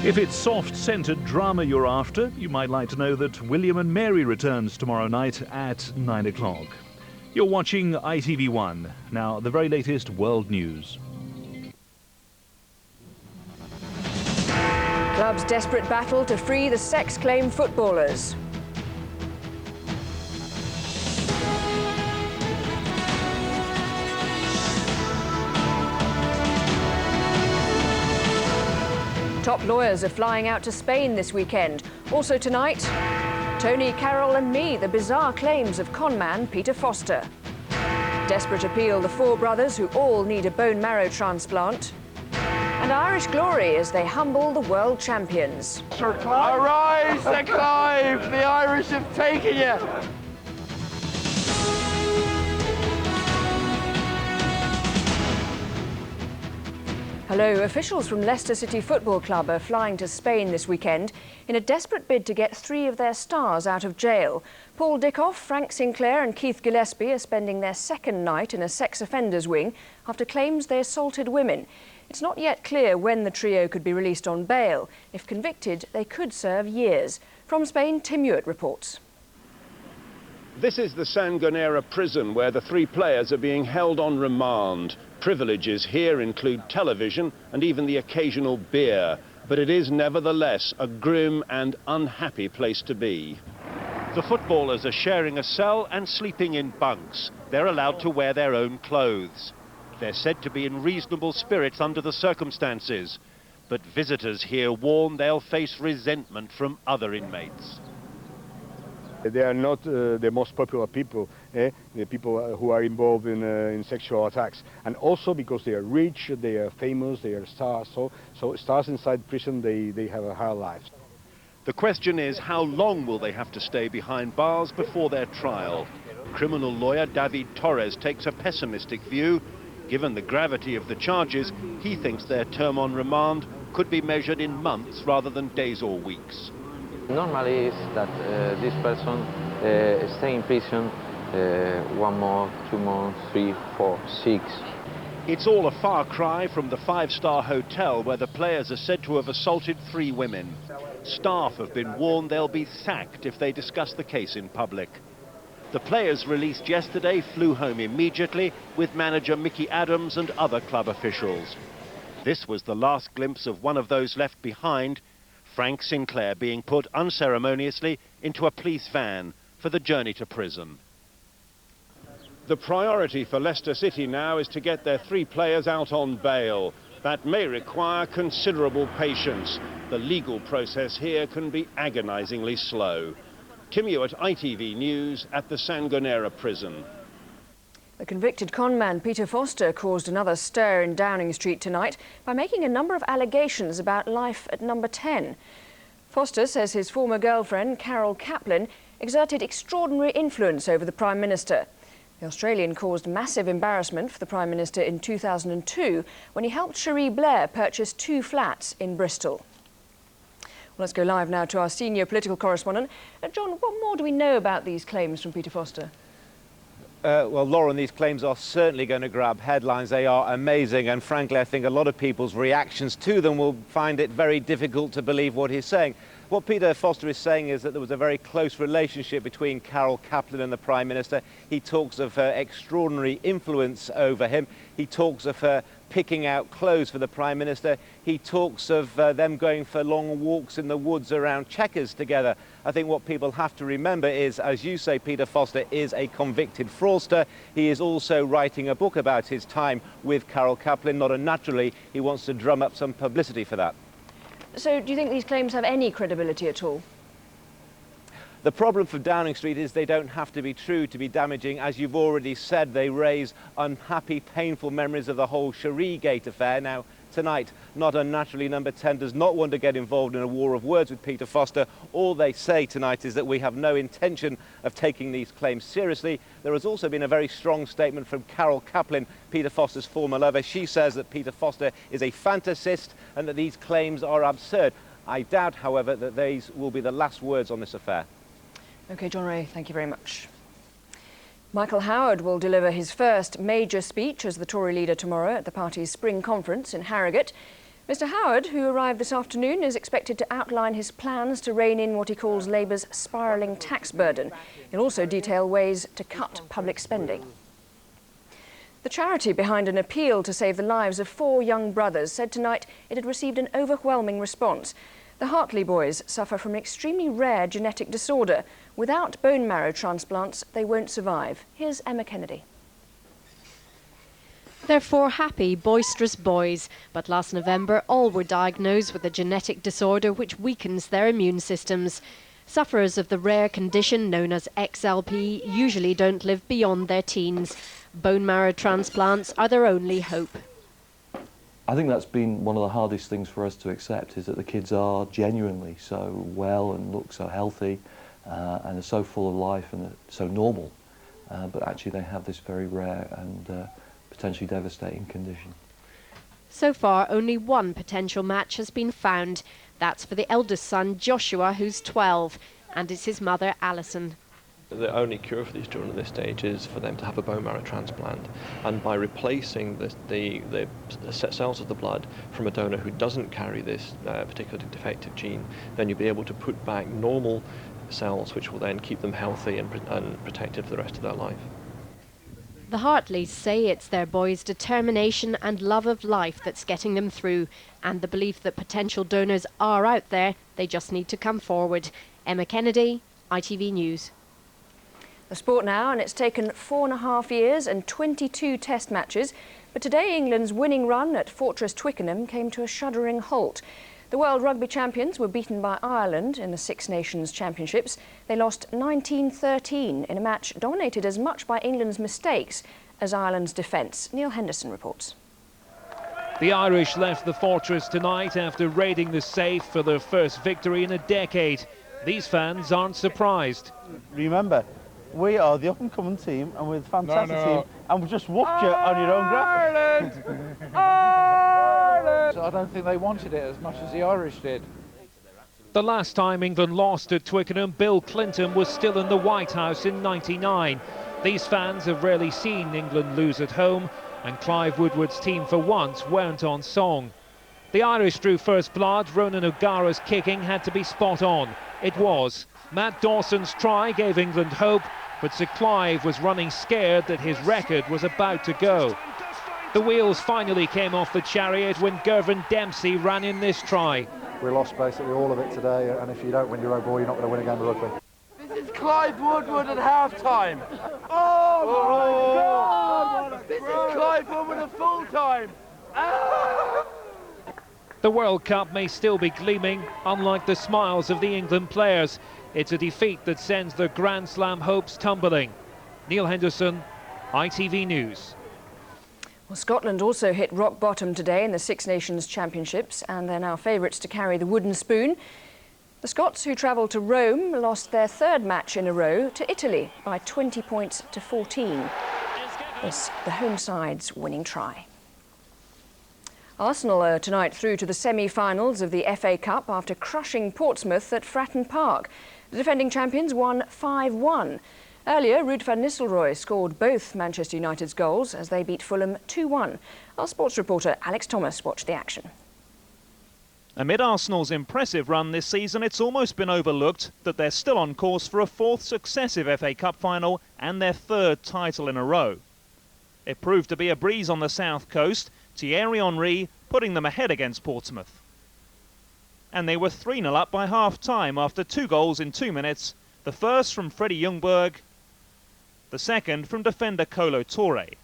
If it's soft-centred drama you're after, you might like to know that William and Mary returns tomorrow night at 9 o'clock. You're watching ITV 1. Now, the very latest world news. Club's desperate battle to free the sex-claim footballers. Top lawyers are flying out to Spain this weekend. Also tonight, Tony, Carol and me, the bizarre claims of conman Peter Foster. Desperate appeal, the four brothers who all need a bone marrow transplant. And Irish glory as they humble the world champions. Arise, Sir Clive! The Irish have taken you! Hello, officials from Leicester City Football Club are flying to Spain this weekend in a desperate bid to get three of their stars out of jail. Paul Dickoff, Frank Sinclair and Keith Gillespie are spending their second night in a sex offenders wing after claims they assaulted women. It's not yet clear when the trio could be released on bail. If convicted, they could serve years. From Spain, Tim Hewitt reports. This is the Sangonera prison where the three players are being held on remand. Privileges here include television and even the occasional beer, but it is nevertheless a grim and unhappy place to be. The footballers are sharing a cell and sleeping in bunks. They're allowed to wear their own clothes. They're said to be in reasonable spirits under the circumstances, but visitors here warn they'll face resentment from other inmates. They are not the most popular people, the people who are involved in sexual attacks. And also because they are rich, they are famous, they are stars. So stars inside prison, they have a hard life. The question is, how long will they have to stay behind bars before their trial? Criminal lawyer David Torres takes a pessimistic view. Given the gravity of the charges, he thinks their term on remand could be measured in months rather than days or weeks. Normally is that this person stay in prison 1 month, 2 months, 3, 4, 6. It's all a far cry from the five-star hotel where the players are said to have assaulted 3 women. Staff have been warned they'll be sacked if they discuss the case in public. The players released yesterday flew home immediately with manager Mickey Adams and other club officials. This was the last glimpse of one of those left behind, Frank Sinclair being put unceremoniously into a police van for the journey to prison. The priority for Leicester City now is to get their 3 players out on bail. That may require considerable patience. The legal process here can be agonizingly slow. Tim Hewitt, ITV News at the Sangonera prison. The convicted conman Peter Foster caused another stir in Downing Street tonight by making a number of allegations about life at number 10. Foster says his former girlfriend, Carol Kaplan, exerted extraordinary influence over the Prime Minister. The Australian caused massive embarrassment for the Prime Minister in 2002 when he helped Cherie Blair purchase 2 flats in Bristol. Well, let's go live now to our senior political correspondent. John, what more do we know about these claims from Peter Foster? Well, Lauren, these claims are certainly going to grab headlines. They are amazing, and frankly, I think a lot of people's reactions to them will find it very difficult to believe what he's saying. What Peter Foster is saying is that there was a very close relationship between Carol Kaplan and the Prime Minister. He talks of her extraordinary influence over him. He talks of her picking out clothes for the Prime Minister. He talks of them going for long walks in the woods around Chequers together. I think what people have to remember is, as you say, Peter Foster is a convicted fraudster. He is also writing a book about his time with Carol Kaplan. Not unnaturally, he wants to drum up some publicity for that. So do you think these claims have any credibility at all? The problem for Downing Street is they don't have to be true to be damaging. As you've already said, they raise unhappy, painful memories of the whole Cherie Gate affair. Now, tonight, not unnaturally, number 10 does not want to get involved in a war of words with Peter Foster. All they say tonight is that we have no intention of taking these claims seriously. There has also been a very strong statement from Carol Kaplan, Peter Foster's former lover. She says that Peter Foster is a fantasist and that these claims are absurd. I doubt, however, that these will be the last words on this affair. OK, John Ray, thank you very much. Michael Howard will deliver his first major speech as the Tory leader tomorrow at the party's spring conference in Harrogate. Mr Howard, who arrived this afternoon, is expected to outline his plans to rein in what he calls Labour's spiralling tax burden. He'll also detail ways to cut public spending. The charity behind an appeal to save the lives of 4 young brothers said tonight it had received an overwhelming response. The Hartley boys suffer from an extremely rare genetic disorder. Without bone marrow transplants, they won't survive. Here's Emma Kennedy. They're 4 happy, boisterous boys, but last November all were diagnosed with a genetic disorder which weakens their immune systems. Sufferers of the rare condition known as XLP usually don't live beyond their teens. Bone marrow transplants are their only hope. I think that's been one of the hardest things for us to accept, is that the kids are genuinely so well and look so healthy and are so full of life and so normal, but actually they have this very rare and potentially devastating condition. So far, only one potential match has been found. That's for the eldest son, Joshua, who's 12, and it's his mother, Alison. The only cure for these children at this stage is for them to have a bone marrow transplant, and by replacing the cells of the blood from a donor who doesn't carry this particular defective gene, then you'll be able to put back normal cells which will then keep them healthy and protected for the rest of their life. The Hartleys say it's their boys' determination and love of life that's getting them through, and the belief that potential donors are out there, they just need to come forward. Emma Kennedy, ITV News. The sport now, and it's taken 4.5 years and 22 test matches, but today England's winning run at Fortress Twickenham came to a shuddering halt. The World Rugby champions were beaten by Ireland in the Six Nations Championships. They lost 19-13 in a match dominated as much by England's mistakes as Ireland's defence. Neil Henderson reports. The Irish left the Fortress tonight after raiding the safe for their first victory in a decade. These fans aren't surprised. Remember, we are the up-and-coming team, and we're the fantastic team, and we just whooped you on your own ground. I don't think they wanted it as much as the Irish did. The last time England lost at Twickenham, Bill Clinton was still in the White House in '99. These fans have rarely seen England lose at home, and Clive Woodward's team for once weren't on song. The Irish drew first blood. Ronan O'Gara's kicking had to be spot on. It was. Matt Dawson's try gave England hope, but Sir Clive was running scared that his record was about to go. The wheels finally came off the chariot when Gervin Dempsey ran in this try. We lost basically all of it today, and if you don't win your own ball, you're not going to win a game of rugby. This is Clive Woodward at half-time. Oh, my God! This is Clive Woodward at full-time. The World Cup may still be gleaming, unlike the smiles of the England players. It's a defeat that sends their Grand Slam hopes tumbling. Neil Henderson, ITV News. Well, Scotland also hit rock bottom today in the Six Nations Championships, and they're now favourites to carry the wooden spoon. The Scots, who travelled to Rome, lost their 3rd match in a row to Italy by 20 points to 14. It's the home side's winning try. Arsenal are tonight through to the semi-finals of the FA Cup after crushing Portsmouth at Fratton Park. The defending champions won 5-1. Earlier, Ruud van Nistelrooy scored both Manchester United's goals as they beat Fulham 2-1. Our sports reporter Alex Thomas watched the action. Amid Arsenal's impressive run this season, it's almost been overlooked that they're still on course for a 4th successive FA Cup final and their 3rd title in a row. It proved to be a breeze on the south coast, Thierry Henry putting them ahead against Portsmouth. And they were 3-0 up by half-time after 2 goals in 2 minutes, the first from Freddie Ljungberg, the second from defender Kolo Touré.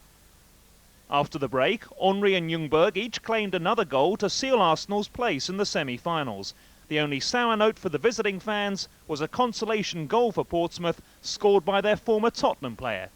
After the break, Henry and Ljungberg each claimed another goal to seal Arsenal's place in the semi-finals. The only sour note for the visiting fans was a consolation goal for Portsmouth scored by their former Tottenham player.